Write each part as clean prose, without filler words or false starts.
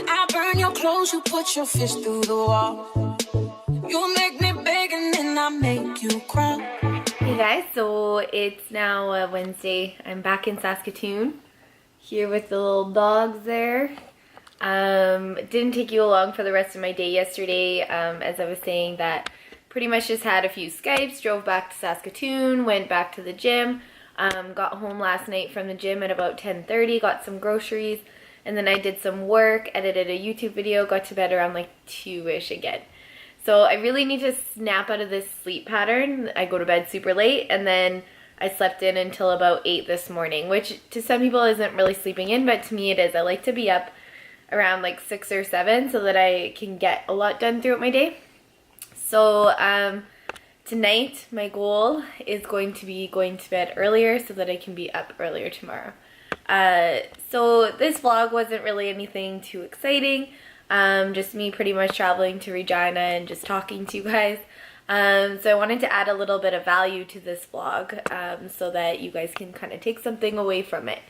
I burn your clothes, you put your fist through the wall. You make me beg and then I make you crawl. Hey guys, so it's now Wednesday. I'm back in Saskatoon, here with the little dogs there. It didn't take you along for the rest of my day yesterday, as I was saying that pretty much just had a few Skypes, drove back to Saskatoon, went back to the gym, got home last night from the gym at about 10:30, got some groceries, and then I did some work, edited a YouTube video, got to bed around like 2-ish again. So I really need to snap out of this sleep pattern. I go to bed super late and then I slept in until about 8 this morning, which to some people isn't really sleeping in, but to me it is. I like to be up around like 6 or 7 so that I can get a lot done throughout my day. So tonight my goal is going to be going to bed earlier so that I can be up earlier tomorrow. So this vlog wasn't really anything too exciting. Just me pretty much traveling to Regina and just talking to you guys. So I wanted to add a little bit of value to this vlog so that you guys can kind of take something away from it.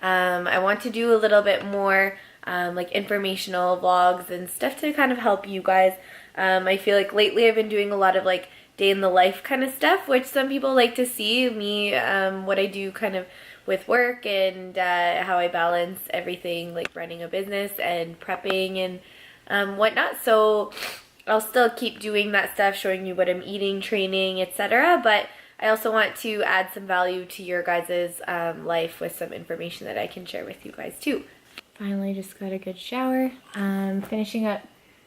I want to do a little bit more like informational vlogs and stuff to kind of help you guys. I feel like lately I've been doing a lot of like day in the life kind of stuff, which some people like to see me, what I do kind of with work and how I balance everything like running a business and prepping and whatnot. So I'll still keep doing that stuff, showing you what I'm eating, training, etc. But I also want to add some value to your guys' life with some information that I can share with you guys too. Finally just got a good shower. Finishing up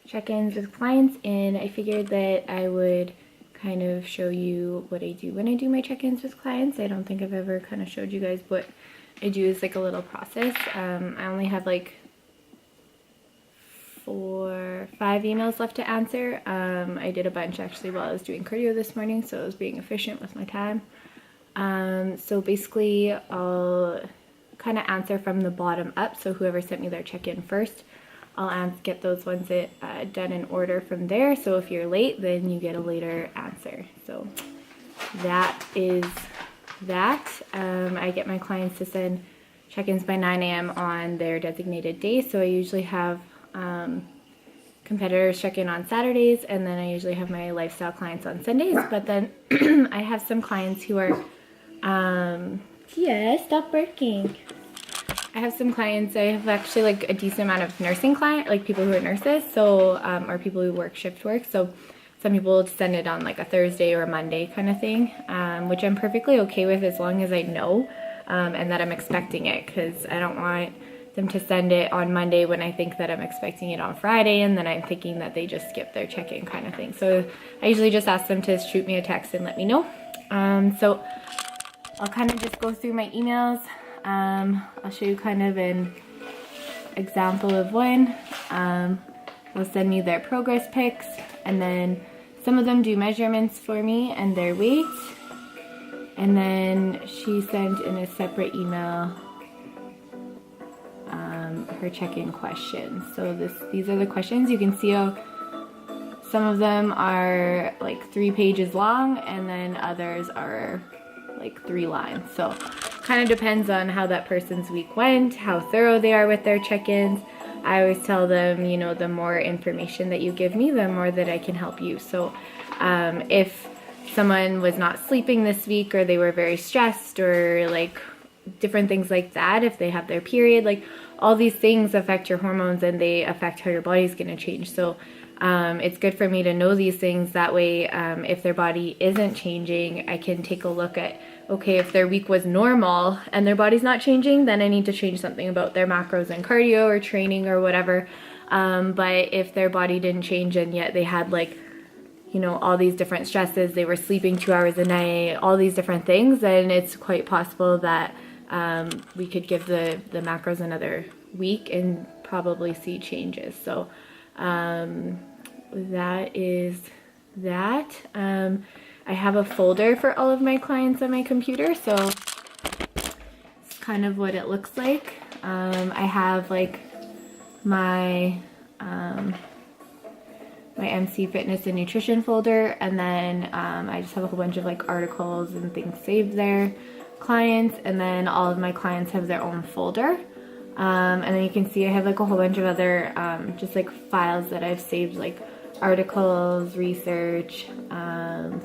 check-ins with clients, and I figured that I would kind of show you what I do when I do my check-ins with clients. I don't think I've ever kind of showed you guys what I do as like a little process. I only have like 4 or 5 emails left to answer. I did a bunch actually while I was doing cardio this morning, so I was being efficient with my time. So basically I'll kind of answer from the bottom up, so whoever sent me their check-in first, I'll get those ones that, done in order from there. So if you're late, then you get a later answer. So that is that. I get my clients to send check-ins by 9 a.m. on their designated day. So I usually have competitors check in on Saturdays, and then I usually have my lifestyle clients on Sundays. But then I have some clients who are, yeah, stop working. I have some clients, I have actually like a decent amount of nursing client, like people who are nurses, so, or people who work shift work. So some people send it on like a Thursday or a Monday kind of thing, which I'm perfectly okay with as long as I know, and that I'm expecting it, because I don't want them to send it on Monday when I think that I'm expecting it on Friday, and then I'm thinking that they just skipped their check-in kind of thing. So I usually just ask them to shoot me a text and let me know. So I'll kind of just go through my emails. I'll show you kind of an example of one. They'll send me their progress pics, and then some of them do measurements for me and their weights. And then she sent in a separate email her check-in questions. So these are the questions. You can see how some of them are like 3 pages long, and then others are like 3 lines. So kind of depends on how that person's week went, how thorough they are with their check-ins. I always tell them, you know, the more information that you give me, the more that I can help you. So if someone was not sleeping this week, or they were very stressed, or like different things like that, if they have their period, like all these things affect your hormones and they affect how your body's going to change. So it's good for me to know these things. That way, if their body isn't changing, I can take a look at, okay, if their week was normal and their body's not changing, then I need to change something about their macros and cardio or training or whatever. But if their body didn't change and yet they had like, you know, all these different stresses, they were sleeping 2 hours a night, all these different things, then it's quite possible that we could give the macros another week and probably see changes. So that is that. I have a folder for all of my clients on my computer, so it's kind of what it looks like. I have like my my MC Fitness and Nutrition folder, and then I just have a whole bunch of like articles and things saved there, clients, and then all of my clients have their own folder. And then you can see I have like a whole bunch of other just like files that I've saved, like articles, research,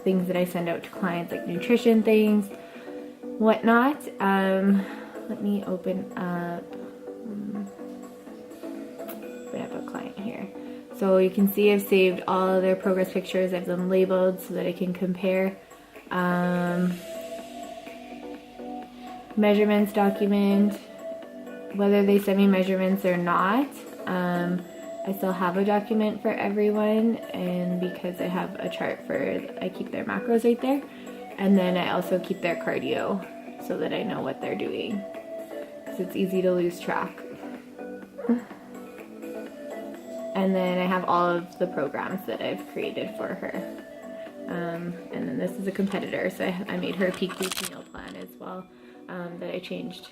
things that I send out to clients, like nutrition things, whatnot. Let me open up. We have a client here. So you can see I've saved all of their progress pictures. I've them labeled so that I can compare. Measurements document, whether they send me measurements or not. I still have a document for everyone, and because I have a chart I keep their macros right there. And then I also keep their cardio so that I know what they're doing, because it's easy to lose track. And then I have all of the programs that I've created for her. And then this is a competitor, so I made her a peak week meal plan as well, that I changed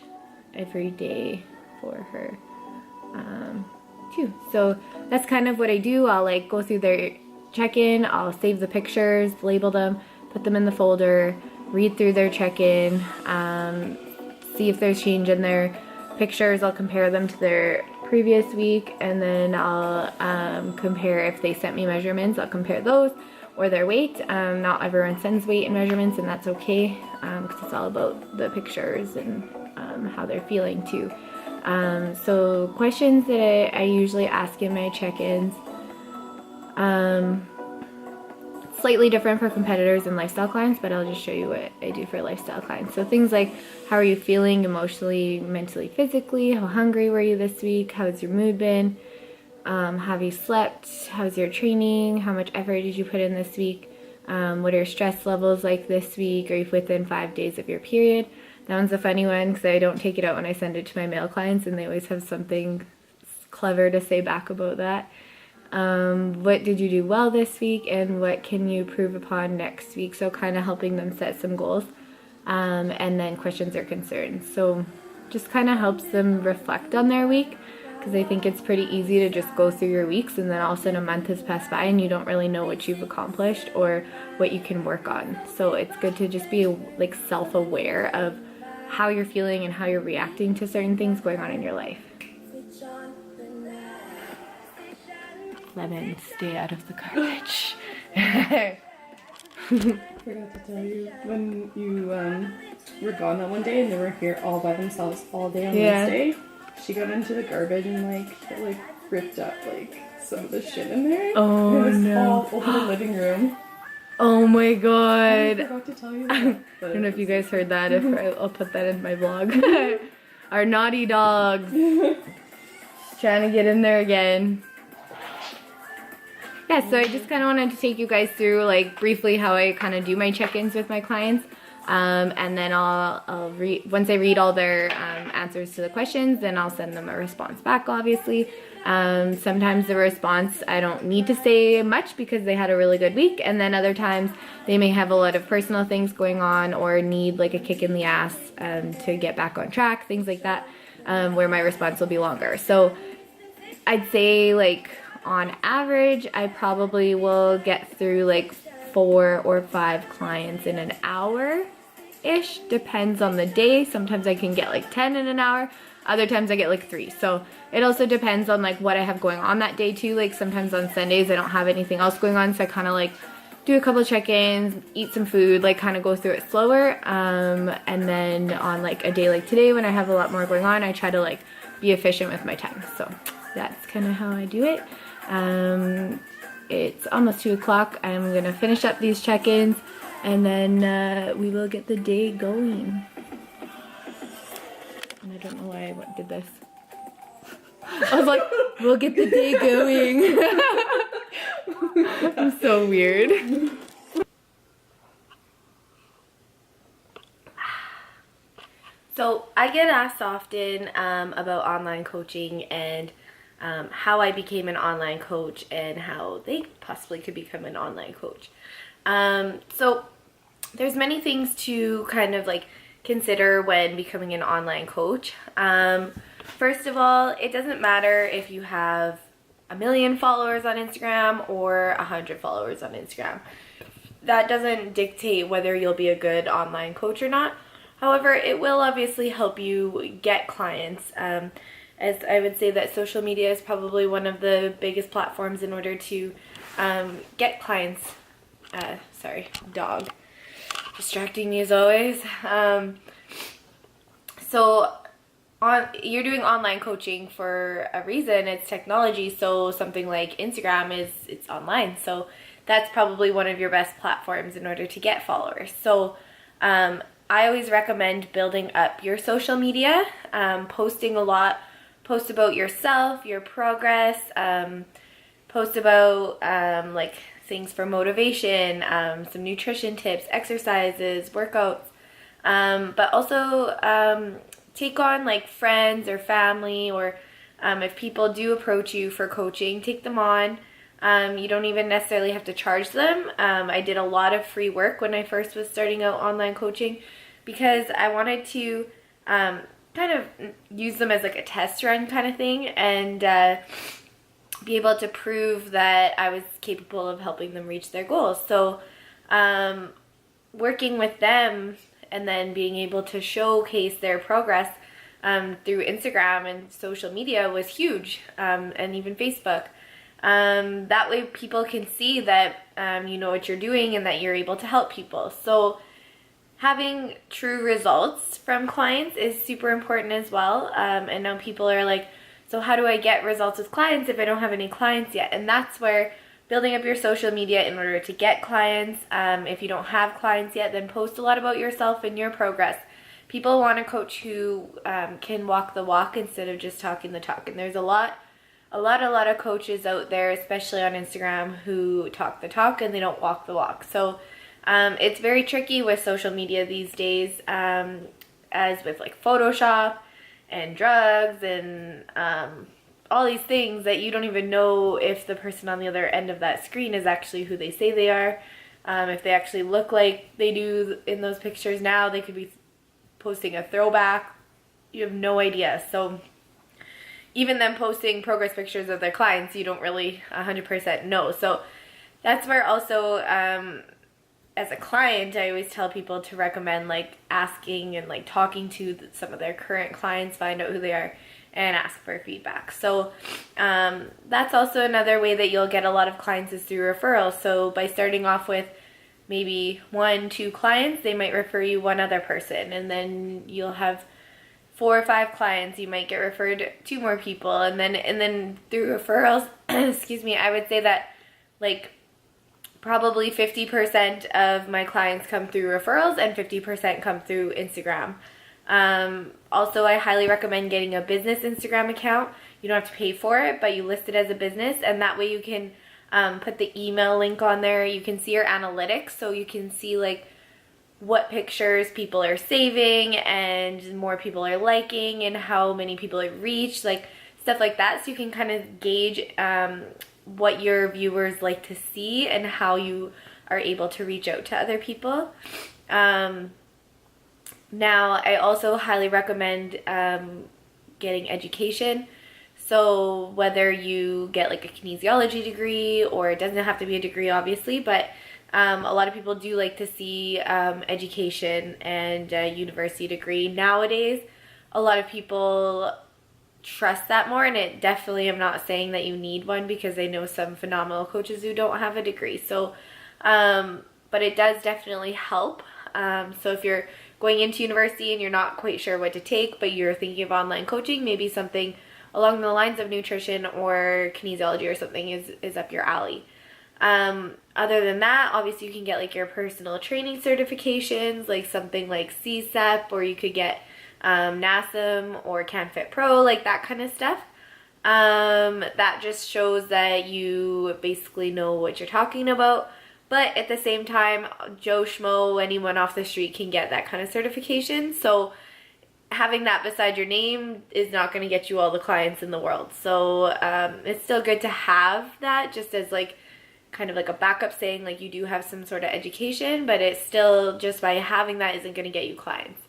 every day for her too. So that's kind of what I do. I'll like go through their check-in, I'll save the pictures, label them, put them in the folder, read through their check-in, see if there's change in their pictures. I'll compare them to their previous week, and then I'll compare if they sent me measurements. I'll compare those or their weight. Not everyone sends weight and measurements, and that's okay, because it's all about the pictures and how they're feeling too. So questions that I usually ask in my check-ins, slightly different for competitors and lifestyle clients, but I'll just show you what I do for lifestyle clients. So things like, how are you feeling emotionally, mentally, physically? How hungry were you this week? How's your mood been? Have you slept? How's your training? How much effort did you put in this week? What are your stress levels like this week? Are you within 5 days of your period? That one's a funny one because I don't take it out when I send it to my male clients, and they always have something clever to say back about that. What did you do well this week, and what can you improve upon next week? So kind of helping them set some goals. And then questions or concerns. So just kind of helps them reflect on their week, because I think it's pretty easy to just go through your weeks and then all of a sudden a month has passed by and you don't really know what you've accomplished or what you can work on. So it's good to just be like self-aware of how you're feeling and how you're reacting to certain things going on in your life. Lemon, stay out of the garbage. Forgot to tell you, when you were gone that one day and they were here all by themselves all day on Wednesday, she got into the garbage and it ripped up some of the shit in there. Oh, it was no. all over the living room. Oh my god. I forgot to tell you that. I don't know if you guys heard that. I'll put that in my vlog. Our naughty dogs. Trying to get in there again. Yeah, so I just kind of wanted to take you guys through briefly how I kind of do my check-ins with my clients. And then I'll read, once I read all their answers to the questions, then I'll send them a response back, obviously. Sometimes the response, I don't need to say much because they had a really good week, and then other times they may have a lot of personal things going on or need a kick in the ass to get back on track, things like that, where my response will be longer. So I'd say on average, I probably will get through 4 or 5 clients in an hour-ish. Depends on the day. Sometimes I can get 10 in an hour. Other times I get 3. So it also depends on what I have going on that day too. Sometimes on Sundays I don't have anything else going on, so I kind of do a couple check-ins, eat some food, kind of go through it slower. And then on a day like today when I have a lot more going on, I try to be efficient with my time. So that's kind of how I do it. It's almost 2 o'clock. I'm gonna finish up these check-ins and then we will get the day going. And I don't know why I did this. I was we'll get the day going. I'm so weird. So I get asked often about online coaching and how I became an online coach and how they possibly could become an online coach. So there's many things to kind of consider when becoming an online coach. First of all, it doesn't matter if you have 1 million followers on Instagram or 100 followers on Instagram. That doesn't dictate whether you'll be a good online coach or not. However, it will obviously help you get clients. as I would say that social media is probably one of the biggest platforms in order to get clients. Sorry, dog. Distracting me as always. So you're doing online coaching for a reason. It's technology, so something like Instagram it's online. So that's probably one of your best platforms in order to get followers. So I always recommend building up your social media, posting a lot. Post about yourself, your progress, post about like things for motivation, some nutrition tips, exercises, workouts, but also take on like friends or family, or if people do approach you for coaching, take them on. You don't even necessarily have to charge them. I did a lot of free work when I first was starting out online coaching because I wanted to kind of use them as like a test run kind of thing, and be able to prove that I was capable of helping them reach their goals. So working with them and then being able to showcase their progress through Instagram and social media was huge, and even Facebook. That way people can see that you know what you're doing and that you're able to help people. So having true results from clients is super important as well. And now people are like, so how do I get results with clients if I don't have any clients yet? And that's where building up your social media in order to get clients. If you don't have clients yet, then post a lot about yourself and your progress. People want a coach who can walk the walk instead of just talking the talk. And there's a lot of coaches out there, especially on Instagram, who talk the talk and they don't walk the walk. So it's very tricky with social media these days, as with like Photoshop and drugs and all these things that you don't even know if the person on the other end of that screen is actually who they say they are. If they actually look like they do in those pictures now, they could be posting a throwback. You have no idea. So even them posting progress pictures of their clients, you don't really 100% know. So that's where also, as a client, I always tell people to recommend like asking and like talking to some of their current clients, find out who they are, and ask for feedback. So that's also another way that you'll get a lot of clients is through referrals. So by starting off with maybe 1-2 clients, they might refer you one other person, and then you'll have 4 or 5 clients. You might get referred 2 more people, and then through referrals, excuse me, I would say that like probably 50% of my clients come through referrals and 50% come through Instagram. Also, I highly recommend getting a business Instagram account. You don't have to pay for it, but you list it as a business, and that way you can put the email link on there. You can see your analytics, so you can see like what pictures people are saving and more people are liking and how many people it reached, like stuff like that. So you can kind of gauge what your viewers like to see and how you are able to reach out to other people. Now, I also highly recommend getting education. So whether you get like a kinesiology degree, or it doesn't have to be a degree obviously, but a lot of people do like to see education and a university degree. Nowadays, a lot of people trust that more, and it definitely, I'm not saying that you need one, because I know some phenomenal coaches who don't have a degree. So, but it does definitely help. So if you're going into university and you're not quite sure what to take, but you're thinking of online coaching, maybe something along the lines of nutrition or kinesiology or something is up your alley. Other than that, obviously you can get like your personal training certifications, like something like CSEP, or you could get NASM or CanFit Pro, like that kind of stuff. That just shows that you basically know what you're talking about. But at the same time, Joe Schmo, anyone off the street can get that kind of certification. So having that beside your name is not going to get you all the clients in the world. So it's still good to have that just as like kind of like a backup, saying like you do have some sort of education, but it's still, just by having that isn't going to get you clients.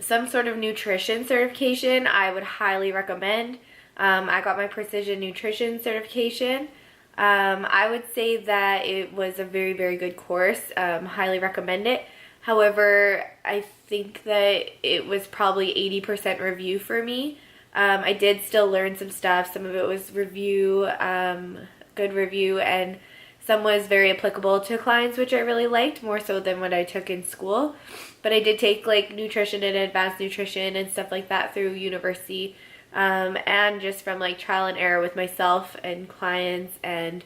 Some sort of nutrition certification I would highly recommend. I got my precision nutrition certification. I would say that it was a very, very good course. Highly recommend it. However, I think that it was probably 80% review for me. I did still learn some stuff. Some of it was review, good review, and some was very applicable to clients, which I really liked, more so than what I took in school. But I did take like nutrition and advanced nutrition and stuff like that through university, and just from like trial and error with myself and clients and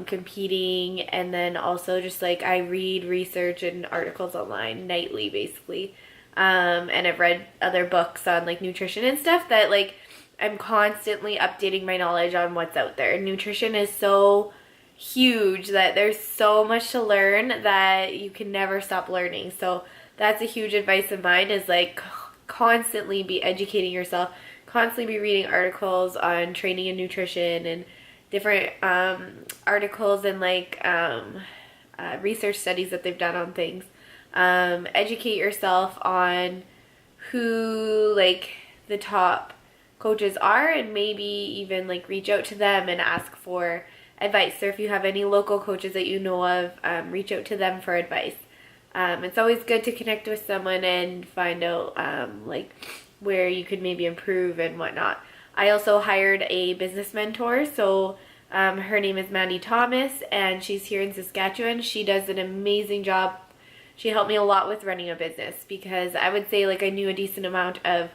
competing, and then also just like I read research and articles online nightly basically, and I've read other books on like nutrition and stuff that like I'm constantly updating my knowledge on what's out there. Nutrition is so huge that there's so much to learn that you can never stop learning. So that's a huge advice of mine, is like constantly be educating yourself, constantly be reading articles on training and nutrition and different articles and like research studies that they've done on things. Educate yourself on who like the top coaches are, and maybe even like reach out to them and ask for advice. So if you have any local coaches that you know of, reach out to them for advice. It's always good to connect with someone and find out like where you could maybe improve and whatnot. I also hired a business mentor, so her name is Mandy Thomas, and she's here in Saskatchewan. She does an amazing job. She helped me a lot with running a business, because I would say like I knew a decent amount of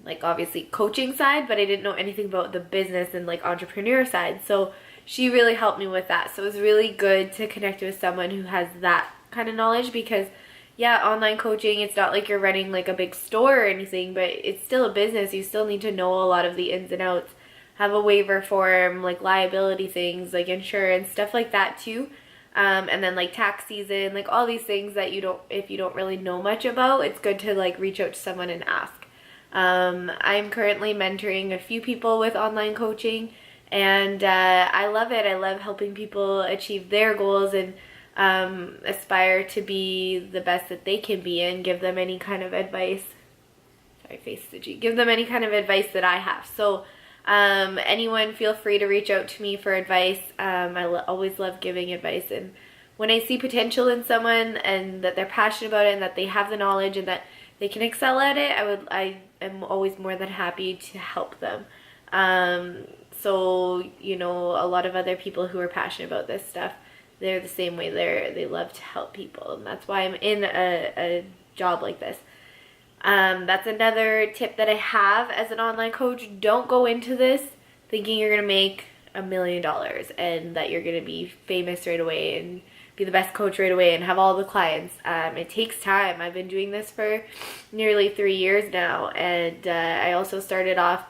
like obviously coaching side, but I didn't know anything about the business and like entrepreneur side. So she really helped me with that. So it was really good to connect with someone who has that kind of knowledge, because yeah, online coaching, it's not like you're running like a big store or anything, but it's still a business. You still need to know a lot of the ins and outs, have a waiver form, like liability things, like insurance, stuff like that too. And then like tax season, like all these things that if you don't really know much about, it's good to like reach out to someone and ask. I'm currently mentoring a few people with online coaching, and I love it. I love helping people achieve their goals and aspire to be the best that they can be, and give them any kind of advice. Sorry, face the G. Give them any kind of advice that I have. So anyone, feel free to reach out to me for advice. Always love giving advice, and when I see potential in someone and that they're passionate about it and that they have the knowledge and that they can excel at it, I am always more than happy to help them. So, you know, a lot of other people who are passionate about this stuff, they're the same way. They love to help people, and that's why I'm in a job like this. That's another tip that I have as an online coach. Don't go into this thinking you're going to make $1 million and that you're going to be famous right away and be the best coach right away and have all the clients. It takes time. I've been doing this for nearly 3 years now, and I also started off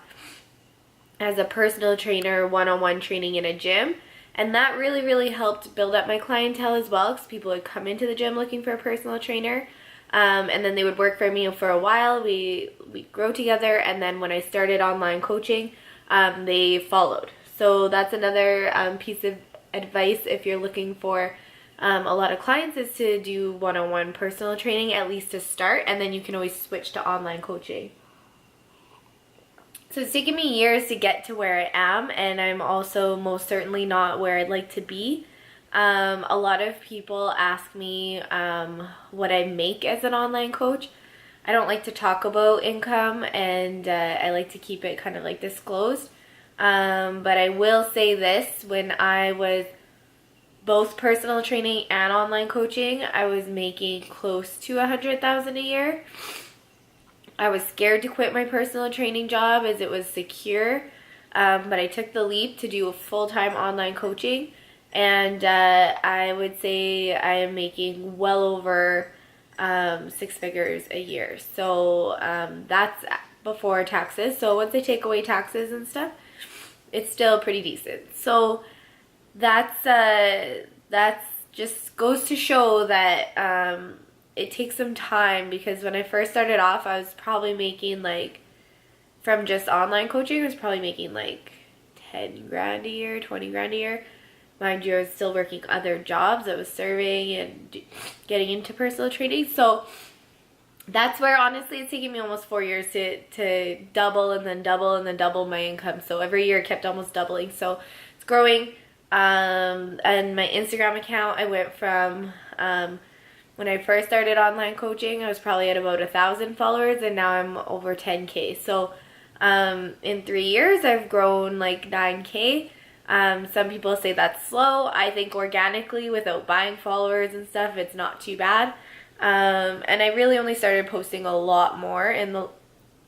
as a personal trainer, one-on-one training in a gym, and that really helped build up my clientele as well, because people would come into the gym looking for a personal trainer, and then they would work for me for a while. We grow together, and then when I started online coaching, they followed. So that's another piece of advice if you're looking for a lot of clients, is to do one-on-one personal training, at least to start, and then you can always switch to online coaching. So it's taken me years to get to where I am, and I'm also most certainly not where I'd like to be. A lot of people ask me what I make as an online coach. I don't like to talk about income, and I like to keep it kind of like disclosed. But I will say this, when I was both personal training and online coaching, I was making close to $100,000 a year. I was scared to quit my personal training job as it was secure, but I took the leap to do a full-time online coaching, and I would say I am making well over 6 figures a year. So that's before taxes. So once I take away taxes and stuff, it's still pretty decent. So that's just goes to show that it takes some time, because when I first started off, I was probably making like, from just online coaching, I was probably making like 10 grand a year, 20 grand a year. Mind you, I was still working other jobs. I was serving and getting into personal training. So that's where, honestly, it's taken me almost 4 years to double and then double and then double my income. So every year it kept almost doubling. So it's growing. And my Instagram account, I went from When I first started online coaching, I was probably at about 1,000 followers, and now I'm over 10K. So in 3 years, I've grown like 9K. Some people say that's slow. I think organically, without buying followers and stuff, it's not too bad. And I really only started posting a lot more in the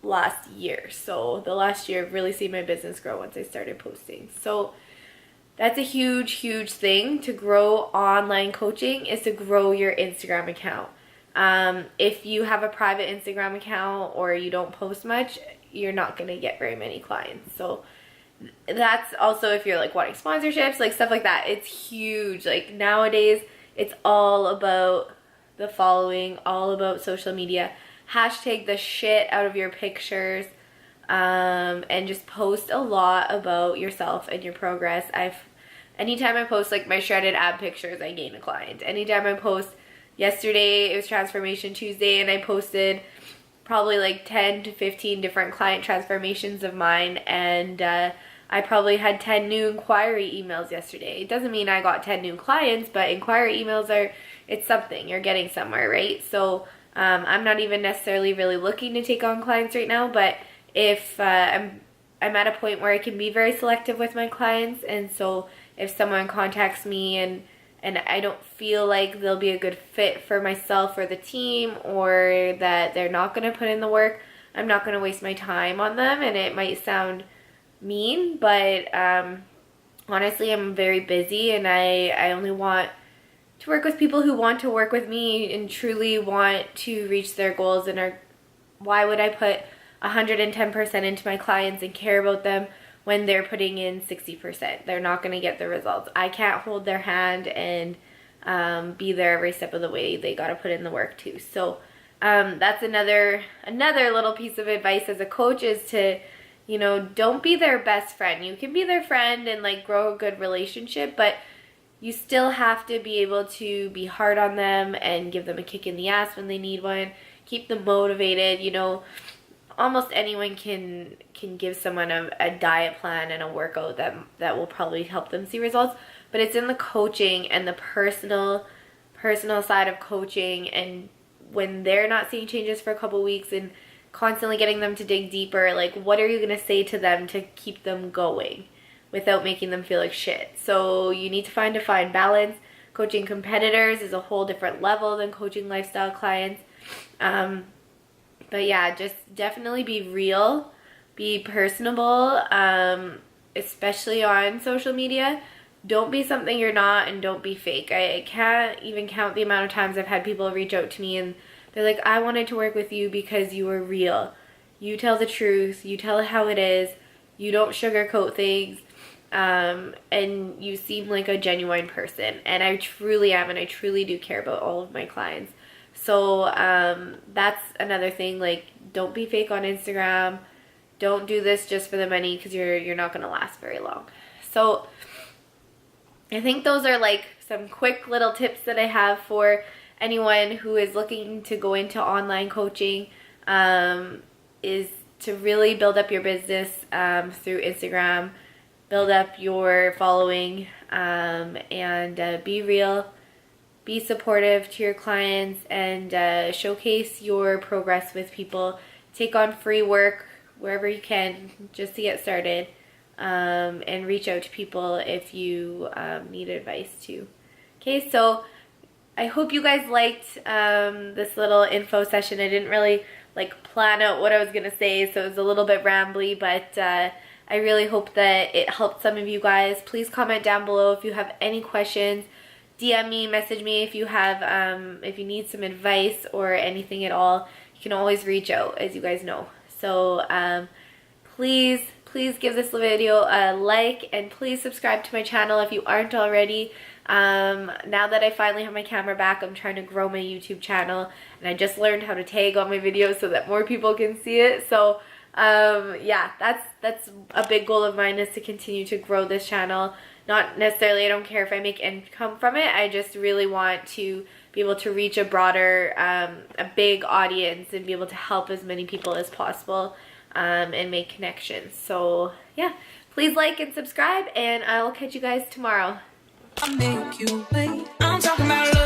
last year. So the last year, I've really seen my business grow once I started posting. So that's a huge, huge thing to grow online coaching, is to grow your Instagram account. If you have a private Instagram account or you don't post much, you're not going to get very many clients. So that's also if you're like wanting sponsorships, like stuff like that. It's huge. Like nowadays, it's all about the following, all about social media. Hashtag the shit out of your pictures, and just post a lot about yourself and your progress. Anytime I post like my shredded ab pictures, I gain a client. Anytime I post, yesterday it was Transformation Tuesday, and I posted probably like 10 to 15 different client transformations of mine, and I probably had 10 new inquiry emails yesterday. It doesn't mean I got 10 new clients, but inquiry emails it's something. You're getting somewhere, right? So I'm not even necessarily really looking to take on clients right now, but if I'm at a point where I can be very selective with my clients, and so if someone contacts me and I don't feel like they'll be a good fit for myself or the team, or that they're not going to put in the work, I'm not going to waste my time on them. And it might sound mean, but honestly, I'm very busy, and I only want to work with people who want to work with me and truly want to reach their goals. And why would I put 110% into my clients and care about them when they're putting in 60%? They're not going to get the results. I can't hold their hand and be there every step of the way. They got to put in the work too. So that's another little piece of advice as a coach, is to, don't be their best friend. You can be their friend and like grow a good relationship, but you still have to be able to be hard on them and give them a kick in the ass when they need one. Keep them motivated. Almost anyone can give someone a diet plan and a workout that will probably help them see results, but it's in the coaching and the personal side of coaching, and when they're not seeing changes for a couple weeks, and constantly getting them to dig deeper, like what are you going to say to them to keep them going without making them feel like shit? So you need to find a fine balance. Coaching competitors is a whole different level than coaching lifestyle clients. But yeah, just definitely be real, be personable, especially on social media. Don't be something you're not, and don't be fake. I can't even count the amount of times I've had people reach out to me and they're like, I wanted to work with you because you were real. You tell the truth, you tell it how it is, you don't sugarcoat things, and you seem like a genuine person. And I truly am, and I truly do care about all of my clients. So that's another thing. Like, don't be fake on Instagram. Don't do this just for the money, because you're not going to last very long. So I think those are like some quick little tips that I have for anyone who is looking to go into online coaching, is to really build up your business through Instagram, build up your following, and be real. Be supportive to your clients, and showcase your progress with people. Take on free work wherever you can just to get started, and reach out to people if you need advice too. Okay, so I hope you guys liked this little info session. I didn't really plan out what I was going to say, so it was a little bit rambly, but I really hope that it helped some of you guys. Please comment down below if you have any questions. DM me, message me if you have, if you need some advice or anything at all. You can always reach out, as you guys know. So please give this video a like, and please subscribe to my channel if you aren't already. Now that I finally have my camera back, I'm trying to grow my YouTube channel, and I just learned how to tag on my videos so that more people can see it. So yeah, that's a big goal of mine, is to continue to grow this channel. Not necessarily, I don't care if I make income from it. I just really want to be able to reach a broader, a big audience, and be able to help as many people as possible, and make connections. So yeah, please like and subscribe, and I'll catch you guys tomorrow. I make you wait. I'm talking about